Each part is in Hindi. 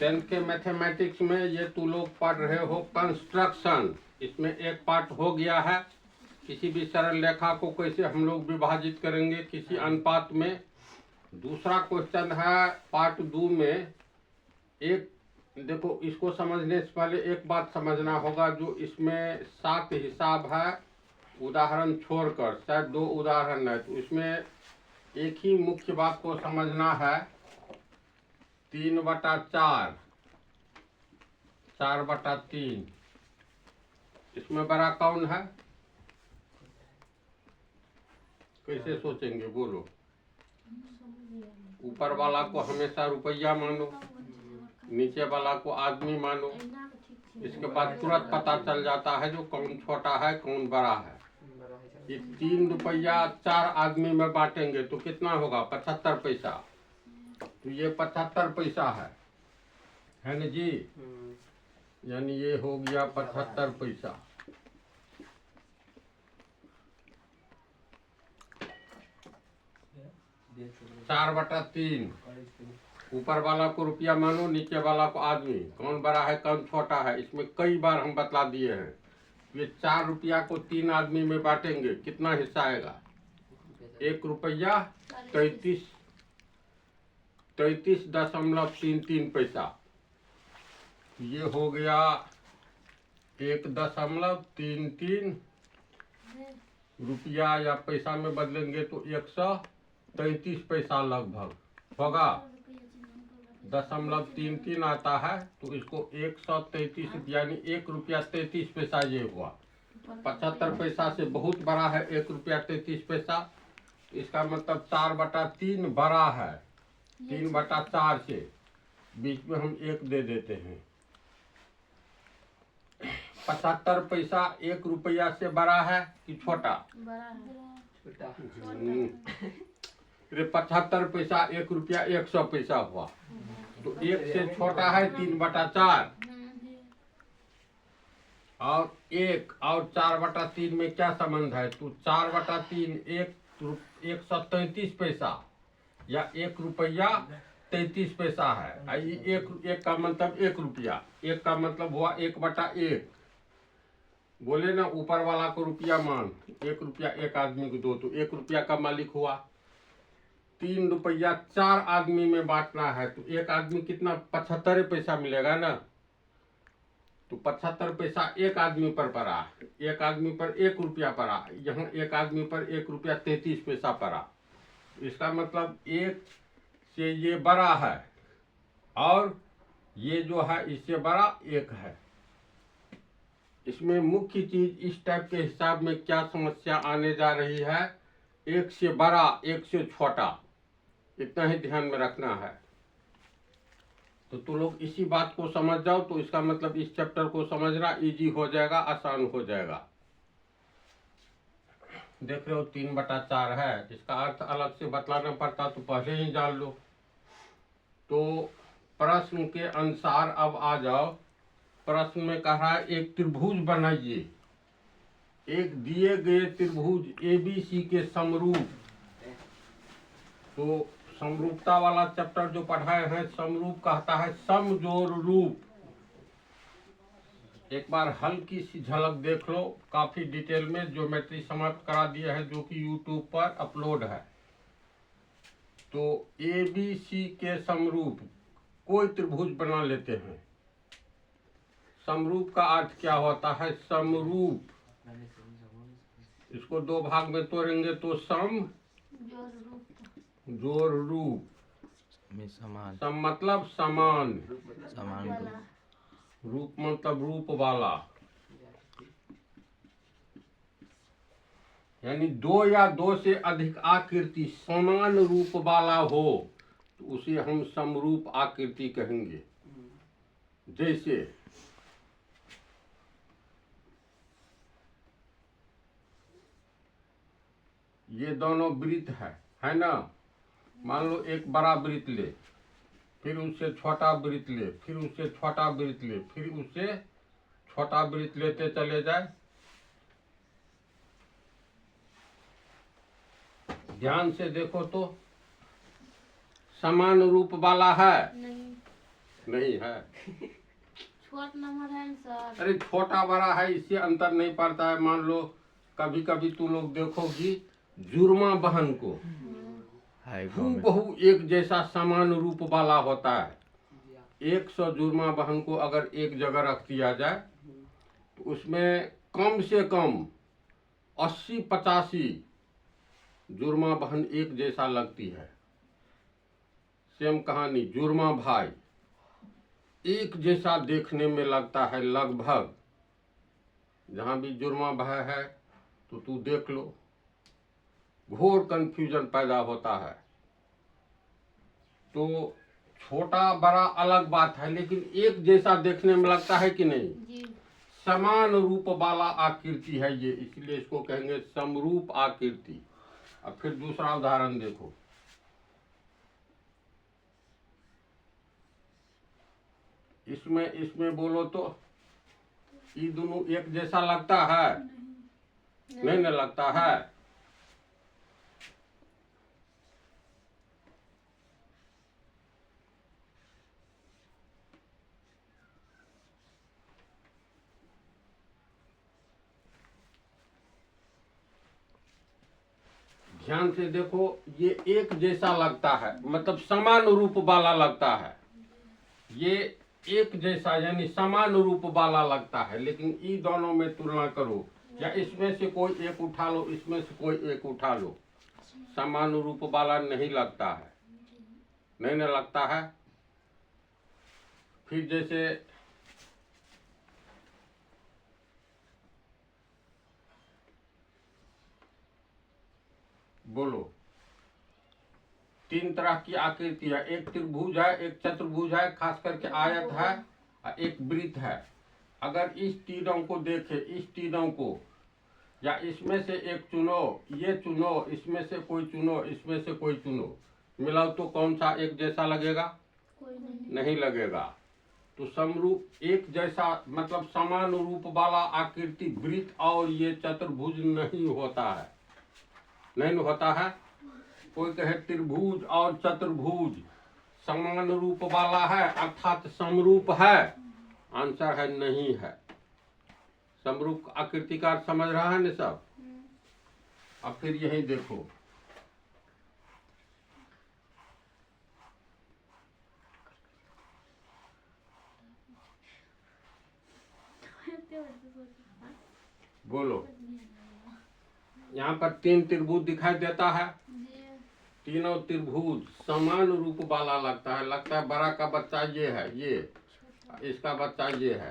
टेंथ के मैथमेटिक्स में ये तू लोग पढ़ रहे हो कंस्ट्रक्शन। इसमें एक पार्ट हो गया है, किसी भी सरल रेखा को कैसे हम लोग विभाजित करेंगे किसी अनुपात में। दूसरा क्वेश्चन है पार्ट 2 में। एक देखो, इसको समझने से पहले एक बात समझना होगा, जो इसमें 7 हिसाब है उदाहरण छोड़कर, शायद 2 उदाहरण है, तो इसमें एक ही मुख्य बात को समझना है। 3/4, 4/3, इसमें बड़ा कौन है? कैसे सोचेंगे बोलो? ऊपर वाला को हमेशा रुपया मानो, नीचे वाला को आदमी मानो। इसके बाद तुरंत पता चल जाता है जो कौन छोटा है कौन बड़ा है। ये 3 रुपया 4 आदमी में बांटेंगे तो कितना होगा? 75 पैसा। तो ये 75 पैसा है ना जी? यानी ये हो गया 75 पैसा। चार बटा 3, ऊपर वाला को रुपया मानो, नीचे वाला को आदमी। कौन बड़ा है कौन छोटा है, इसमें कई बार हम बतला दिए हैं। ये 4 रुपया को 3 आदमी में बांटेंगे, कितना हिस्सा आएगा? 1 रुपया 33.33 पैसा। ये हो गया 1.33 रुपया, या पैसा में बदलेंगे तो 133 पैसा लगभग होगा। 0.33 आता है, तो इसको 133 यानी 1 रुपया 33 पैसा ये हुआ। 75 पैसा से बहुत बड़ा है 1 रुपया 33 पैसा। इसका मतलब 4/3 बड़ा है 3/4 से। बीच में हम 1 दे देते हैं। 75 पैसा 1 रुपया से बड़ा है कि छोटा? बड़ा है। छोटा। 75 पैसा 1 रुपया 100 पैसा हुआ, तो 1 से छोटा है 3/4। और 1 और 4/3 में क्या संबंध है? तो 4/3 133 पैसा या 1 रुपया 33 पैसा है। एक का मतलब 1 रुपया, 1 का मतलब हुआ 1/1। बोले ना ऊपर वाला को रुपया मान, 1 रुपया 1 आदमी को दो, तो 1 रुपया का मालिक हुआ। 3 रुपया 4 आदमी में बांटना है, तो 1 आदमी कितना? 75 पैसा मिलेगा ना। तो 75 पैसा 1 आदमी पर पड़ा, 1 आदमी पर 1 रुपया पड़ा। यहाँ 1 आदमी पर 1 रुपया 33 पैसा पड़ा। इसका मतलब 1 से ये बड़ा है, और ये जो है इससे बड़ा 1 है। इसमें मुख्य चीज इस टाइप के हिसाब में क्या समस्या आने जा रही है? 1 से बड़ा 1 से छोटा, इतना ही ध्यान में रखना है। तो तुम लोग इसी बात को समझ जाओ, तो इसका मतलब इस चैप्टर को समझना इजी हो जाएगा, आसान हो जाएगा। देख रहे हो 3/4 है, इसका अर्थ अलग से बतलाना पड़ता तो पहले ही जान लो। तो प्रश्न के अनुसार अब आ जाओ। प्रश्न में कह रहा है एक त्रिभुज बनाइए। एक दिए गए त्रिभुज ABC के समरूप। तो समरूपता वाला चैप्टर जो पढ़ाए हैं, समरूप कहता है समजोड़ रूप। एक बार हल्की सी झलक देख लो, काफी डिटेल में ज्योमेट्री समाप्त करा दिया है, जो कि YouTube पर अपलोड है। तो ABC के समरूप कोई त्रिभुज बना लेते हैं। समरूप का अर्थ क्या होता है? समरूप, इसको 2 भाग में तोड़ेंगे तो सम जोड़ रूप में समान, सम मतलब समान, समान रूप मतलब रूप वाला। यानी 2 या 2 से अधिक आकृति समान रूप वाला हो तो उसे हम समरूप आकृति कहेंगे। जैसे ये दोनों वृत्त है ना। मान लो एक बड़ा वृत्त ले, फिर उससे छोटा वृत्त ले, फिर उससे छोटा वृत्त ले, फिर उससे छोटा वृत्त लेते चले जाए। ध्यान से देखो तो समान रूप वाला है? नहीं। नहीं है। छोट नंबर है ना सर। अरे छोटा बड़ा है, इससे अंतर नहीं पड़ता है। मान लो कभी कभी तू लोग देखोगी जुर्मा बहन को हूबहू एक जैसा समान रूप वाला होता है। 100 जुर्मा बहन को अगर एक जगह रख दिया जाए तो उसमें कम से कम 80-85 जुर्मा बहन एक जैसा लगती है। सेम कहानी जुर्मा भाई एक जैसा देखने में लगता है लगभग। जहां भी जुर्मा भाई है तो तू देख लो, घोर कंफ्यूजन पैदा होता है। तो छोटा बड़ा अलग बात है, लेकिन एक जैसा देखने में लगता है कि नहीं जी। समान रूप वाला आकृति है ये, इसलिए इसको कहेंगे समरूप आकृति। अब फिर दूसरा उदाहरण देखो, इसमें इसमें बोलो तो ये दोनों एक जैसा लगता है? नहीं ना लगता है। ध्यान से देखो, ये एक जैसा लगता है, मतलब समान रूप वाला लगता है। ये एक जैसा यानी समान रूप वाला लगता है, लेकिन इन दोनों में तुलना करो, या इसमें से कोई एक उठा लो, इसमें से कोई एक उठा लो, समान रूप वाला नहीं लगता है। नहीं ना लगता है। फिर जैसे बोलो, 3 तरह की आकृति है, एक त्रिभुज है, एक चतुर्भुज है, खास करके आयत है और एक वृत्त है। अगर इस तीनों को देखे, इस तीनों को, या इसमें से एक चुनो, ये चुनो, इसमें से कोई चुनो, इसमें से कोई चुनो, मिलाओ तो कौन सा एक जैसा लगेगा? कोई नहीं लगेगा। तो समरूप एक जैसा मतलब समान रूप वाला आकृति वृत्त और ये चतुर्भुज नहीं होता है। नहीं होता है। कोई कहे त्रिभुज और चतुर्भुज समान रूप वाला है अर्थात समरूप है, आंसर है नहीं है। समरूप आकृति का समझ रहा है ना सब। अब फिर यही देखो, बोलो, यहाँ पर 3 त्रिभुज दिखाई देता है। तीनों त्रिभुज समान रूप वाला लगता है। लगता है बड़ा का बच्चा ये है, ये इसका बच्चा ये है,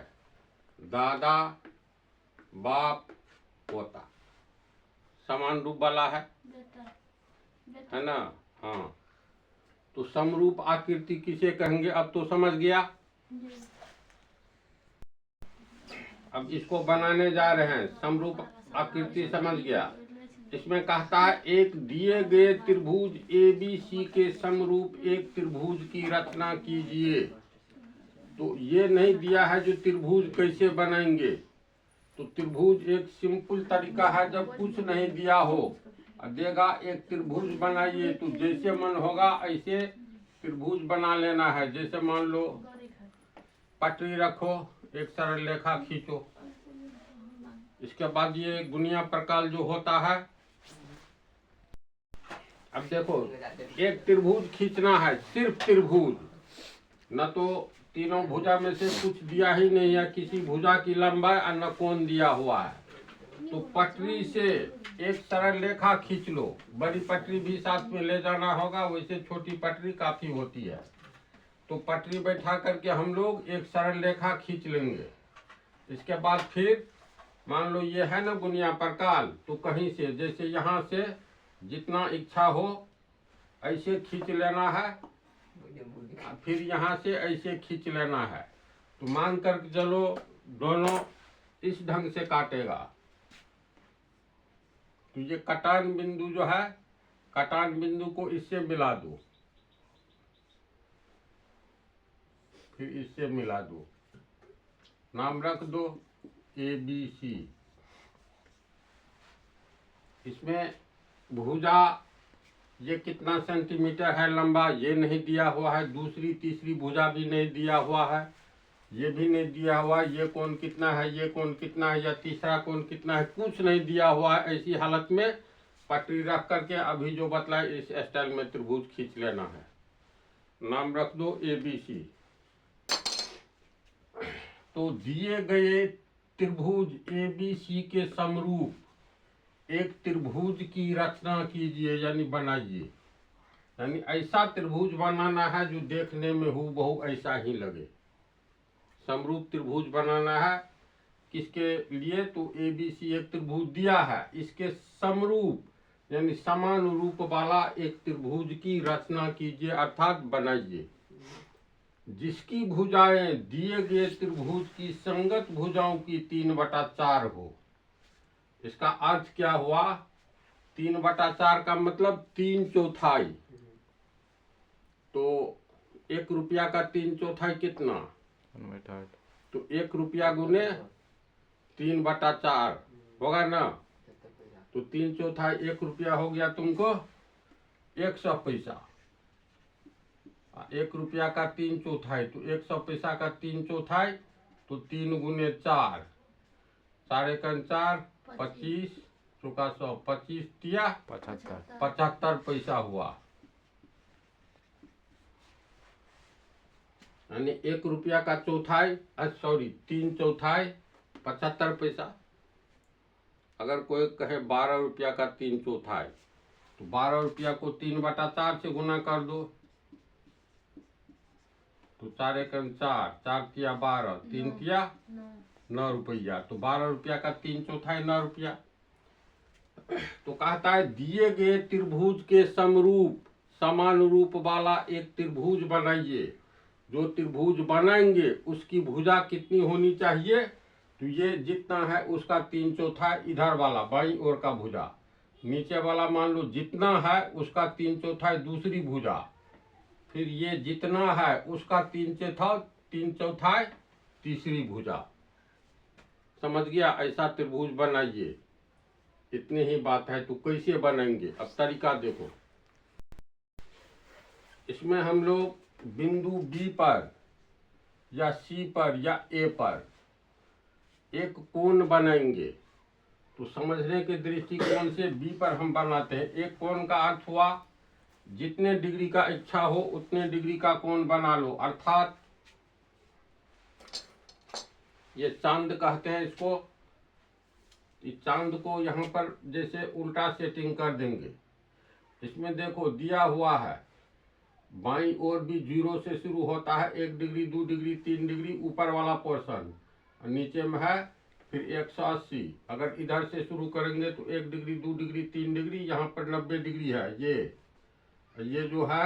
दादा बाप पोता, समान रूप वाला है ना। हाँ, तो समरूप आकृति किसे कहेंगे अब तो समझ गया। अब इसको बनाने जा रहे हैं, समरूप आकृति समझ गया। इसमें कहता है एक दिए गए त्रिभुज ABC के समरूप एक त्रिभुज की रचना कीजिए। तो ये नहीं दिया है जो त्रिभुज कैसे बनाएंगे। तो त्रिभुज एक सिंपल तरीका है, जब कुछ नहीं दिया हो देगा एक त्रिभुज बनाइए, तो जैसे मन होगा ऐसे त्रिभुज बना लेना है। जैसे मान लो पटरी रखो, एक सरल रेखा खींचो, इसके बाद ये गुनिया प्रकार जो होता है। अब देखो, एक त्रिभुज खींचना है, सिर्फ त्रिभुज, न तो तीनों भुजा में से कुछ दिया ही नहीं है, किसी भुजा की लंबाई और न कोण दिया हुआ है। तो पटरी से एक सरल रेखा खींच लो, बड़ी पटरी भी साथ में ले जाना होगा, वैसे छोटी पटरी काफी होती है। तो पटरी बैठा करके हम लोग एक सरल रेखा खींच लेंगे। इसके बाद फिर मान लो ये है ना गुनिया प्रकार, तो कहीं से जैसे यहाँ से जितना इच्छा हो ऐसे खींच लेना है, फिर यहाँ से ऐसे खींच लेना है। तो मान कर चलो दोनों इस ढंग से काटेगा। तो ये कटान बिंदु जो है, कटान बिंदु को इससे मिला दो, फिर इससे मिला दो, नाम रख दो ABC। इसमें भुजा ये कितना सेंटीमीटर है लंबा ये नहीं दिया हुआ है, दूसरी तीसरी भुजा भी नहीं दिया हुआ है, ये भी नहीं दिया हुआ, ये कोण कितना है, ये कोण कितना है, या तीसरा कोण कितना है, कुछ नहीं दिया हुआ है। ऐसी हालत में पटरी रख करके अभी जो बतलाए इस स्टाइल में त्रिभुज खींच लेना है। नाम रख दो ABC। तो दिए गए त्रिभुज ABC के समरूप एक त्रिभुज की रचना कीजिए, यानी बनाइए। यानी ऐसा त्रिभुज बनाना है जो देखने में हूबहू ऐसा ही लगे। समरूप त्रिभुज बनाना है किसके लिए? तो ABC एक त्रिभुज दिया है, इसके समरूप यानी समान रूप वाला एक त्रिभुज की रचना कीजिए अर्थात बनाइए, जिसकी भुजाएं दिए गए त्रिभुज की संगत भुजाओं की 3/4 हो। इसका अर्थ क्या हुआ? 3/4 का मतलब 3/4। तो 1 रुपया का 3/4 कितना? 1/8। तो 1 रुपया गुने 3/4 होगा ना। तो 3/4 1 रुपया हो गया तुमको 100 पैसा। 1 रुपया का 3/4 तो 100 पैसा का 3/4 तो 3 गुने 4, 4 एकम 4, 25 चौका 100, 25 तिया 75 पैसा हुआ। यानी 1 रुपया का चौथाई 3/4 75 पैसा। अगर कोई कहे 12 रुपया का 3/4 तो 12 रुपया को 3/4 से गुना कर दो तो 4 एकम 4, 4 तिया 12, 3 तिया 9 रुपया। तो 12 रुपया का 3/4 9 रुपया। तो कहता है दिए गए त्रिभुज के समरूप समान रूप वाला एक त्रिभुज बनाइए। जो त्रिभुज बनाएंगे उसकी भुजा कितनी होनी चाहिए? तो ये जितना है उसका 3/4 इधर वाला बाईं ओर का भुजा, नीचे वाला मान लो जितना है उसका 3/4 दूसरी भुजा, फिर ये जितना है उसका 3/4 तीसरी भुजा। समझ गया? ऐसा त्रिभुज बनाइए। इतनी ही बात है। तो कैसे बनाएंगे? अब तरीका देखो। इसमें हम लोग बिंदु B पर या C पर या A पर एक कोण बनाएंगे। तो समझने के दृष्टिकोण से B पर हम बनाते हैं। एक कोण का अर्थ हुआ जितने डिग्री का इच्छा हो उतने डिग्री का कोण बना लो, अर्थात ये चांद कहते हैं इसको। इस चांद को यहाँ पर जैसे उल्टा सेटिंग कर देंगे। इसमें देखो दिया हुआ है बाईं ओर भी 0 से शुरू होता है, 1 डिग्री 2 डिग्री 3 डिग्री ऊपर वाला पोर्शन, नीचे में है फिर 180। अगर इधर से शुरू करेंगे तो 1 डिग्री 2 डिग्री 3 डिग्री, यहाँ पर 90 डिग्री है। ये जो है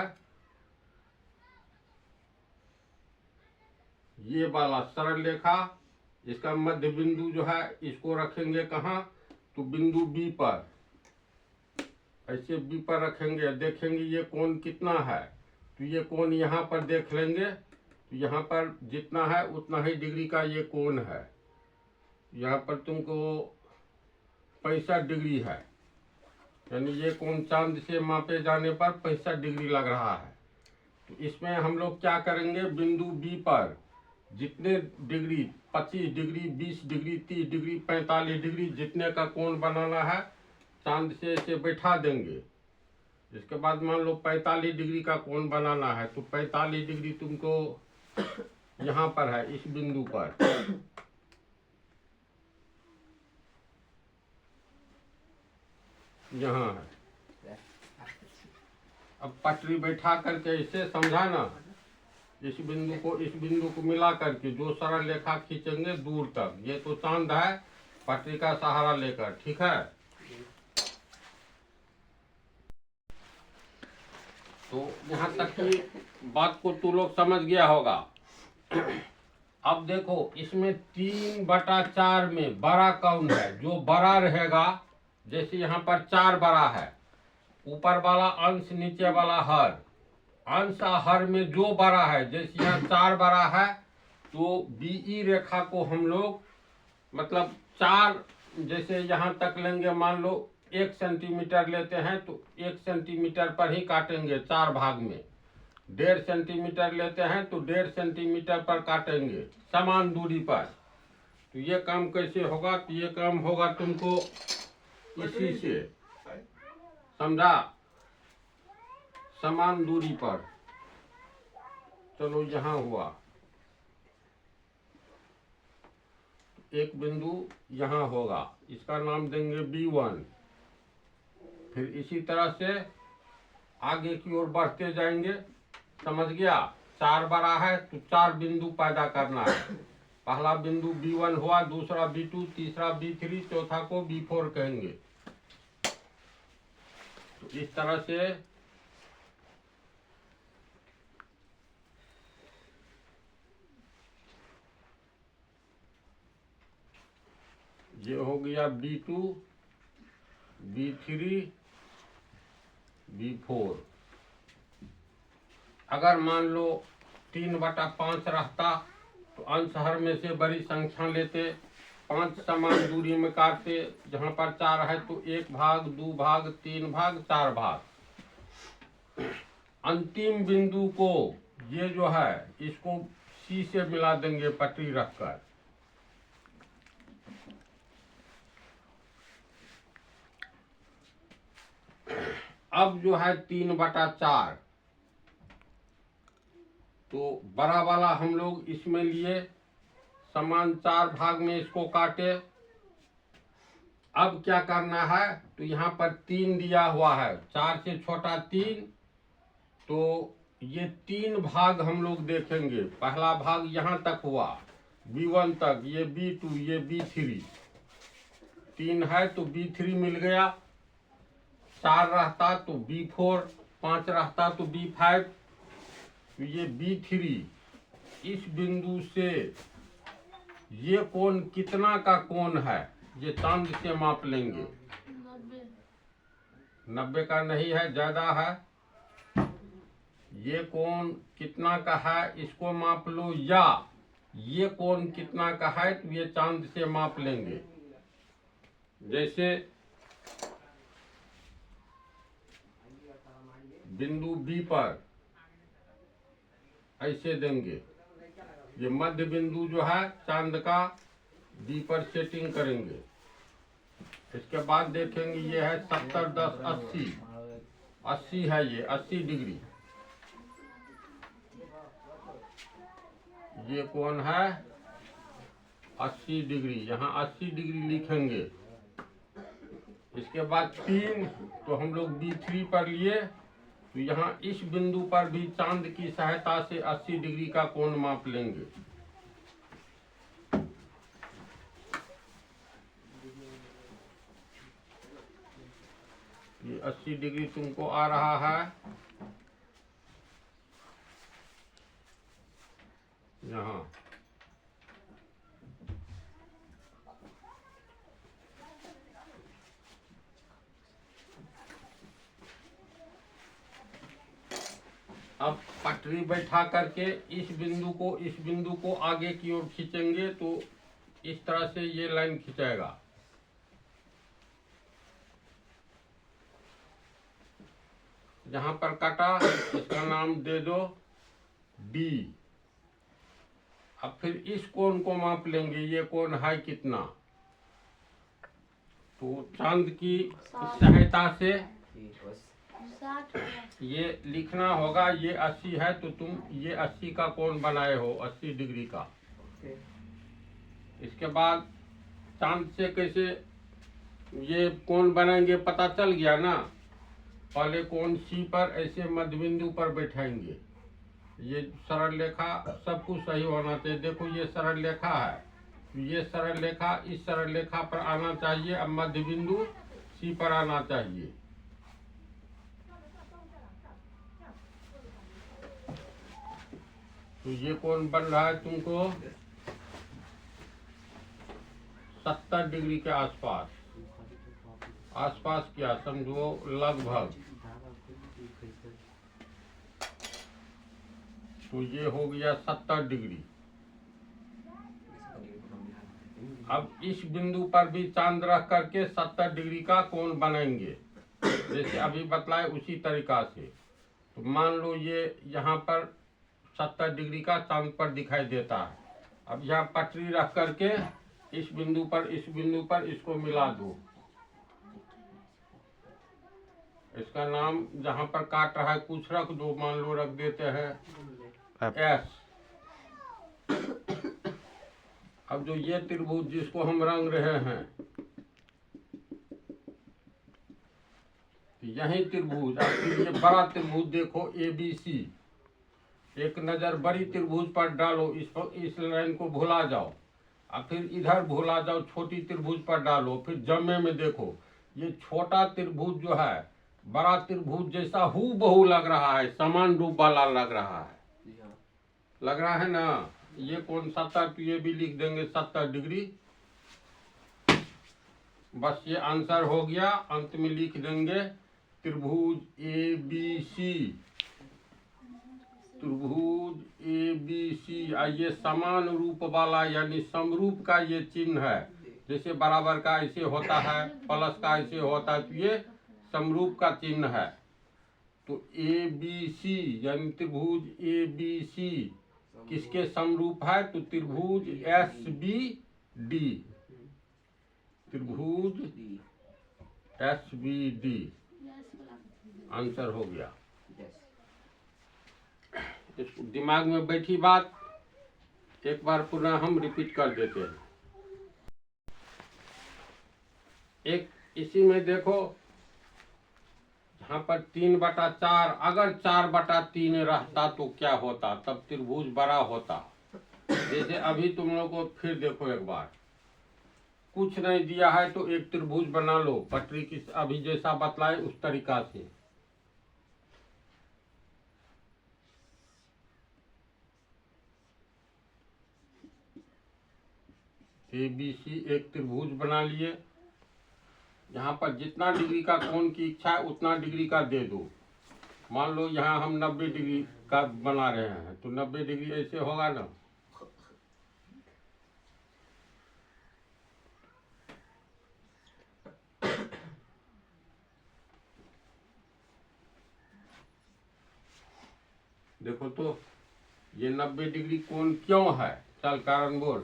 ये वाला सरल रेखा, इसका मध्य बिंदु जो है इसको रखेंगे कहाँ? तो बिंदु B पर। ऐसे B पर रखेंगे, देखेंगे ये कोण कितना है। तो ये कोण यहाँ पर देख लेंगे। तो यहाँ पर जितना है उतना ही डिग्री का ये कोण है। यहाँ पर तुमको 65 डिग्री है, यानी ये कोण चांद से मापे जाने पर 65 डिग्री लग रहा है। तो इसमें हम लोग क्या करेंगे? बिंदु B पर जितने degree 25 degree 20 degree 30 degree 45 degree जितने का कोण बनाना है चांद से इसे बैठा देंगे। इसके बाद मान लो 45 डिग्री का कोण बनाना है तो 45 डिग्री तुमको यहाँ पर है, इस बिंदु पर। यहाँ है। अब पटरी बैठा करके इसे समझा ना, इस बिंदु को मिला करके जो सरल रेखा खींचेंगे दूर तक। ये तो चांद है, पटरी का सहारा लेकर। ठीक है? तो यहाँ तक की बात को तू लोग समझ गया होगा। अब देखो इसमें 3/4 में बड़ा कौन है? जो बड़ा रहेगा, जैसे यहाँ पर 4 बड़ा है, ऊपर वाला अंश नीचे वाला हर, अंश हर में जो बड़ा है, जैसे यहाँ 4 बड़ा है तो BE रेखा को हम लोग मतलब 4 जैसे यहाँ तक लेंगे, मान लो 1 सेंटीमीटर लेते हैं तो 1 सेंटीमीटर पर ही काटेंगे 4 भाग में। 1.5 सेंटीमीटर लेते हैं तो 1.5 सेंटीमीटर पर काटेंगे समान दूरी पर। तो ये काम कैसे होगा? तो ये काम होगा तुमको इसी से, समझा? समान दूरी पर। चलो यहाँ हुआ एक बिंदु, यहाँ होगा, इसका नाम देंगे B1। फिर इसी तरह से आगे की ओर बढ़ते जाएंगे। समझ गया? 4 बड़ा है तो 4 बिंदु पैदा करना है। पहला बिंदु B1 हुआ, दूसरा B2, तीसरा B3, चौथा को B4 कहेंगे। तो इस तरह से ये हो गया B2, B3, B4। अगर मान लो 3/5 रहता तो अंश हर में से बड़ी संख्या लेते, 5 समान दूरी में काटते। जहाँ पर 4 है तो 1 भाग, 2 भाग, 3 भाग, 4 भाग। अंतिम बिंदु को ये जो है इसको C से मिला देंगे पटरी रखकर। अब जो है 3/4 तो बड़ा वाला हम लोग इसमें लिए, समान 4 भाग में इसको काटे। अब क्या करना है? तो यहाँ पर 3 दिया हुआ है, 4 से छोटा 3, तो ये 3 भाग हम लोग देखेंगे। पहला भाग यहाँ तक हुआ B1 तक, ये B2, ये B3। 3 है तो B3 मिल गया, 4 रहता तो B4, 5 रहता तो B5। तो ये B3 इस बिंदु से ये कोण कितना का कोण है ये चांद से माप लेंगे। 90 का नहीं है, ज्यादा है। ये कोण कितना का है इसको माप लो, या ये कोण कितना का है तो ये चांद से माप लेंगे। जैसे बिंदु B पर ऐसे देंगे, ये मध्य बिंदु जो है चांद का B पर सेटिंग करेंगे। इसके बाद देखेंगे ये है 70, 10, 80, 80 है, ये 80 डिग्री। ये कौन है? 80 डिग्री। यहाँ 80 डिग्री लिखेंगे। इसके बाद 3 तो हम लोग B3 पर लिए, तो यहाँ इस बिंदु पर भी चांद की सहायता से 80 डिग्री का कोण माप लेंगे। ये 80 डिग्री तुमको आ रहा है यहाँ। अब पटरी बैठा करके इस बिंदु को आगे की ओर खींचेंगे तो इस तरह से ये लाइन खिंचेगा। जहां पर काटा इसका नाम दे दो D। अब फिर इस कोण को माप लेंगे, ये कोण है कितना, तो चांद की सहायता से 60 ये लिखना होगा। ये 80 है तो तुम ये 80 का कोण बनाए हो, 80 डिग्री का। इसके बाद चांद से कैसे ये कोण बनाएंगे पता चल गया ना। पहले कोण C पर ऐसे मध्य बिंदु पर बैठाएंगे। ये सरल रेखा, सब कुछ सही होना चाहिए। देखो ये सरल रेखा है, ये सरल रेखा इस सरल रेखा पर आना चाहिए। अब मध्य बिंदु C पर आना चाहिए। तो ये कोण बन रहा है तुमको 70 डिग्री के आसपास। आसपास क्या समझो, लगभग। तो ये हो गया 70 डिग्री। अब इस बिंदु पर भी चांद रख करके 70 डिग्री का कोण बनाएंगे, जैसे अभी बतलाए उसी तरीका से। तो मान लो ये यहाँ पर 70 डिग्री का चांद पर दिखाई देता है। अब यहाँ पटरी रख करके इस बिंदु पर इसको मिला दो। इसका नाम जहाँ पर काट रहा है कुछ रख दो, मान लो रख देते हैं एस। अब जो ये त्रिभुज जिसको हम रंग रहे हैं, यही त्रिभुज, अब फिर ये बड़ा त्रिभुज देखो ABC, एक नजर बड़ी त्रिभुज पर डालो, इस लाइन को भुला जाओ, अब फिर इधर भुला जाओ, छोटी त्रिभुज पर डालो, फिर जमे में देखो ये छोटा त्रिभुज जो है बड़ा त्रिभुज जैसा हूबहू लग रहा है, समान रूप वाला लग रहा है, लग रहा है ना। ये कौन 70, तो ये भी लिख देंगे 70 डिग्री। बस ये आंसर हो गया। अंत में लिख देंगे त्रिभुज ABC, त्रिभुज ABC। ये समान रूप वाला यानी समरूप का ये चिन्ह है, जैसे बराबर का ऐसे होता है, प्लस का ऐसे होता है, तो ये समरूप का चिन्ह है। तो ABC यानी त्रिभुज ABC किसके समरूप है, तो त्रिभुज SBD, त्रिभुज SBD आंसर हो गया। इस दिमाग में बैठी बात एक बार पुनः हम रिपीट कर देते हैं। एक इसी में देखो जहाँ पर 3/4, अगर 4/3 रहता तो क्या होता, तब त्रिभुज बड़ा होता। जैसे अभी तुम लोग को फिर देखो एक बार, कुछ नहीं दिया है तो एक त्रिभुज बना लो, पटरी की अभी जैसा बतलाए उस तरीका से। ABC एक त्रिभुज बना लिए, यहाँ पर जितना डिग्री का कोण की इच्छा है उतना डिग्री का दे दो। मान लो यहाँ हम 90 डिग्री का बना रहे हैं, तो 90 डिग्री ऐसे होगा ना। देखो तो ये 90 डिग्री कोण क्यों है, चल कारण बोल।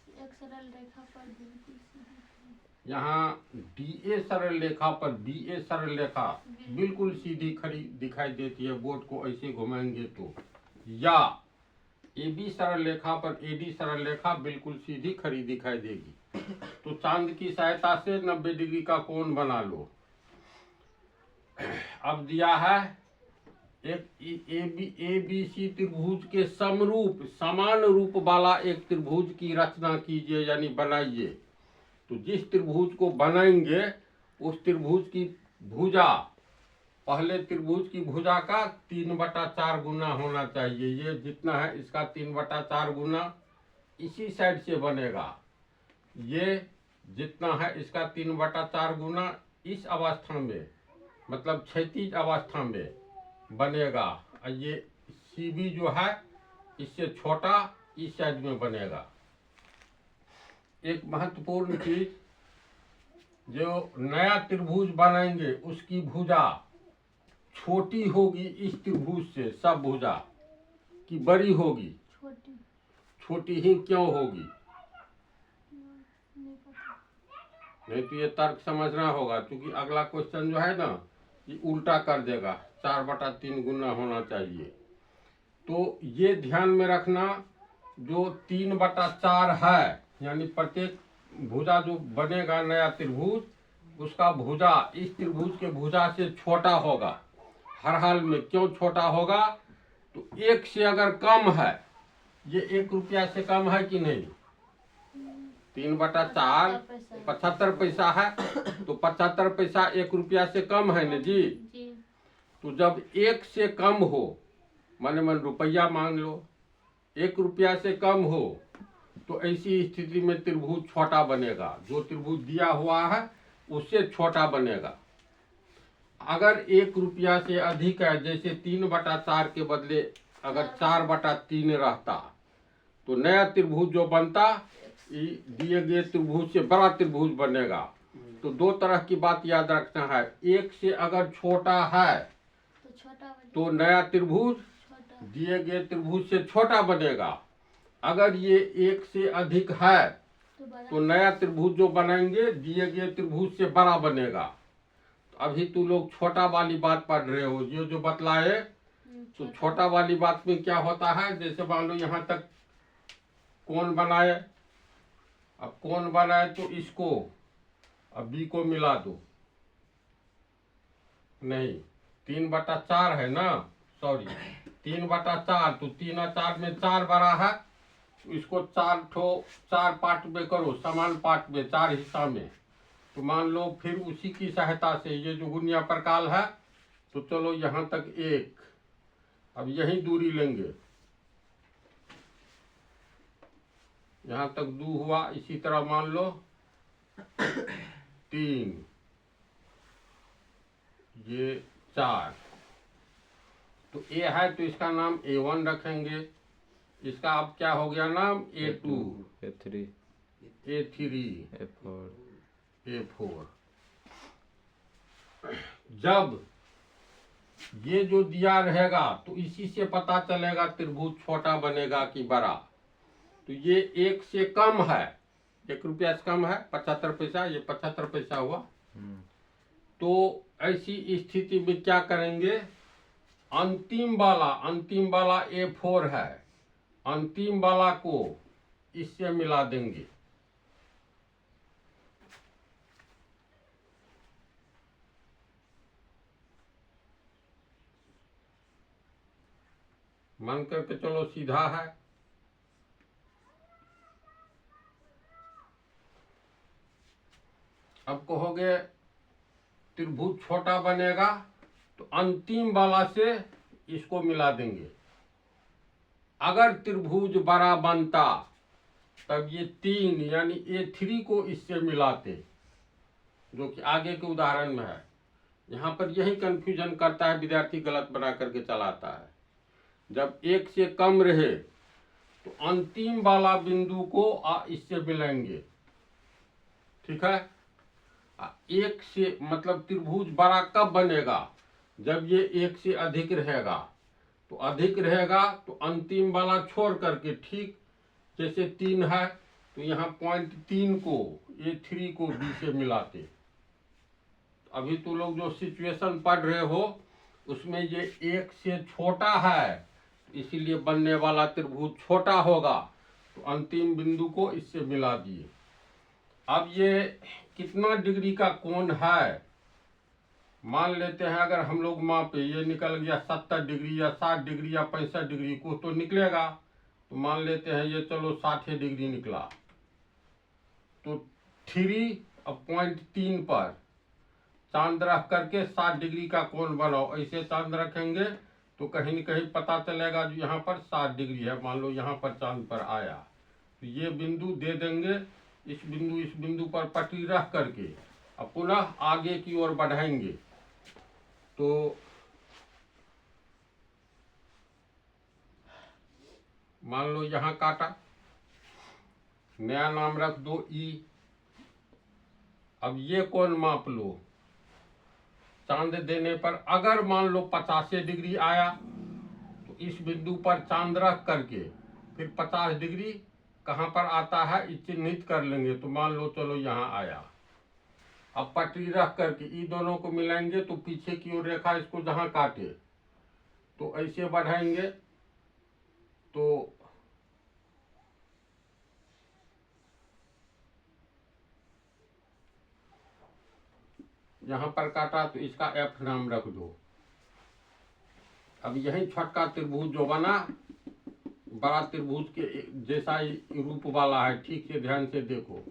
एक सरल रेखा पर बिल्कुल सीधी, यहाँ DA सरल रेखा पर BA सरल रेखा बिल्कुल सीधी खड़ी दिखाई देती है, बोर्ड को ऐसे घुमाएंगे तो, या AB सरल रेखा पर AD सरल रेखा बिल्कुल सीधी खड़ी दिखाई देगी। तो चांद की सहायता से 90 डिग्री का कोण बना लो। अब दिया है एक ABC त्रिभुज के समरूप समान रूप वाला एक त्रिभुज की रचना कीजिए यानी बनाइए। तो जिस त्रिभुज को बनाएंगे उस त्रिभुज की भुजा पहले त्रिभुज की भुजा का 3/4 गुना होना चाहिए। ये जितना है इसका 3/4 गुना इसी साइड से बनेगा। ये जितना है इसका 3/4 गुना इस अवस्था में, मतलब क्षैतिज अवस्था में बनेगा। और ये CB जो है इससे छोटा इस साइड में बनेगा। एक महत्वपूर्ण चीज, जो नया त्रिभुज बनाएंगे उसकी भुजा छोटी होगी इस त्रिभुज से, सब भुजा की बड़ी होगी। छोटी छोटी ही क्यों होगी, नहीं पता। नहीं तो ये तर्क समझना होगा, क्योंकि अगला क्वेश्चन जो है ना ये उल्टा कर देगा, 4/3 गुना होना चाहिए। तो ये ध्यान में रखना, जो 3/4 है यानी प्रत्येक भुजा जो बनेगा नया त्रिभुज उसका भुजा इस त्रिभुज के भुजा से छोटा होगा हर हाल में। क्यों छोटा होगा, तो 1 से अगर कम है, ये 1 रुपया से कम है कि नहीं, 3/4 75 पैसा है, तो 75 पैसा 1 रुपया से कम है ना जी। तो जब 1 से कम हो, माने मन रुपया मान लो, 1 रुपया से कम हो, तो ऐसी स्थिति में त्रिभुज छोटा बनेगा। जो त्रिभुज दिया हुआ है उससे छोटा बनेगा। अगर 1 रुपया से अधिक है, जैसे 3/4 के बदले अगर 4/3 रहता, तो नया त्रिभुज जो बनता दिए गए त्रिभुज से बड़ा त्रिभुज बनेगा। तो दो तरह की बात याद रखना है, एक से अगर छोटा है तो छोटा बनेगा, तो नया त्रिभुज छोटा दिए गए त्रिभुज से छोटा बनेगा। अगर ये एक से अधिक है तो बड़ा। तो नया त्रिभुज जो बनाएंगे दिए गए त्रिभुज से बड़ा बनेगा। तो अभी तू लोग छोटा वाली बात पढ़ रहे हो, ये जो बतलाए तो छोटा वाली बात में क्या होता है, जैसे मान लो यहाँ तक कौन बनाए, अब कौन बनाए तो इसको अब बी को मिला दो, नहीं 3/4 है ना, सॉरी 3/4, तो 3 और 4 में 4 बड़ा है, तो इसको 4 पार्ट में करो, समान पार्ट में 4 हिस्सा में। तो मान लो फिर उसी की सहायता से ये जो गुणिया प्रकाल है, तो चलो यहाँ तक 1, अब यही दूरी लेंगे, यहाँ तक 2 हुआ, इसी तरह मान लो 3, ये 4, तो ए है तो इसका नाम A1 रखेंगे, इसका अब क्या हो गया नाम A2, A3 A3, A4 A4। जब ये जो दिया रहेगा तो इसी से पता चलेगा त्रिभुज छोटा बनेगा कि बड़ा। तो ये 1 से कम है, 1 रुपया से कम है 75 पैसा, ये 75 पैसा हुआ। तो ऐसी स्थिति में क्या करेंगे, अंतिम वाला A4 है, अंतिम वाला को इससे मिला देंगे। मान करके चलो सीधा है, अब कहोगे त्रिभुज छोटा बनेगा तो अंतिम वाला से इसको मिला देंगे। अगर त्रिभुज बड़ा बनता तब ये 3 यानी A3 को इससे मिलाते, जो कि आगे के उदाहरण में है। यहाँ पर यही कंफ्यूजन करता है विद्यार्थी, गलत बना करके चलाता है। जब 1 से कम रहे तो अंतिम वाला बिंदु को इससे मिलाएंगे, ठीक है। 1 से मतलब त्रिभुज बड़ा कब बनेगा, जब ये 1 से अधिक रहेगा। तो अधिक रहेगा तो अंतिम वाला छोड़ करके, ठीक जैसे 3 है तो यहाँ पॉइंट 3 को A3 को B से मिलाते। अभी तो लोग जो सिचुएशन पढ़ रहे हो उसमें ये 1 से छोटा है, इसीलिए बनने वाला त्रिभुज छोटा होगा, तो अंतिम बिंदु को इससे मिला दिए। अब ये कितना डिग्री का कोण है, मान लेते हैं अगर हम लोग मापे, ये निकल गया 70 डिग्री या 60 डिग्री या 65 डिग्री, को तो निकलेगा। तो मान लेते हैं ये चलो 60 डिग्री निकला, तो 3 अब पॉइंट 3 पर चांद रख करके 60 डिग्री का कोण बनाओ। ऐसे चांद रखेंगे तो कहीं न कहीं पता चलेगा जो यहाँ पर 60 डिग्री है, मान लो यहाँ पर चांद पर आया, तो ये बिंदु दे देंगे, इस बिंदु पर पट्टी रख करके अब पुनः आगे की ओर बढ़ाएंगे। तो मान लो यहाँ काटा, नया नाम रख दो E। अब ये कोण माप लो, चांद देने पर अगर मान लो 85 डिग्री आया तो इस बिंदु पर चांद रख करके फिर 50 डिग्री कहाँ पर आता है इस चिन्हित कर लेंगे। तो मान लो चलो यहाँ आया, अब पटरी रख करके ई दोनों को मिलाएंगे तो पीछे की ओर रेखा इसको जहाँ काटे तो ऐसे बढ़ाएंगे। तो यहाँ पर काटा तो इसका F नाम रख दो। अब यही छोटका त्रिभुज जो बना बड़ा त्रिभुज के जैसा ही रूप वाला है, ठीक से ध्यान से देखो,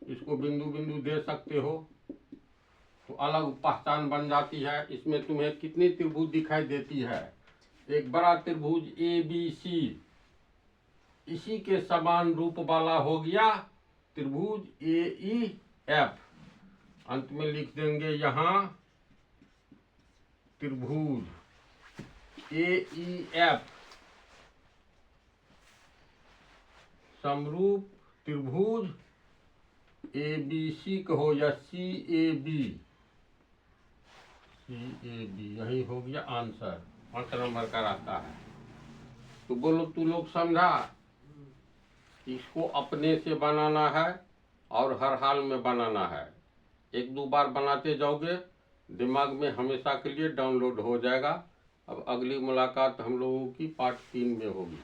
इसको बिंदु बिंदु दे सकते हो तो अलग पहचान बन जाती है। इसमें तुम्हें कितनी त्रिभुज दिखाई देती है, एक बड़ा त्रिभुज ABC, इसी के समान रूप वाला हो गया त्रिभुज AEF। अंत में लिख देंगे यहाँ त्रिभुज AEF समरूप त्रिभुज ABC कहो या CAB, यही हो गया आंसर, 5 नंबर का रहता है। तो बोलो तू लोग समझा, इसको अपने से बनाना है और हर हाल में बनाना है। 1-2 बार बनाते जाओगे, दिमाग में हमेशा के लिए डाउनलोड हो जाएगा। अब अगली मुलाकात हम लोगों की पार्ट 3 में होगी।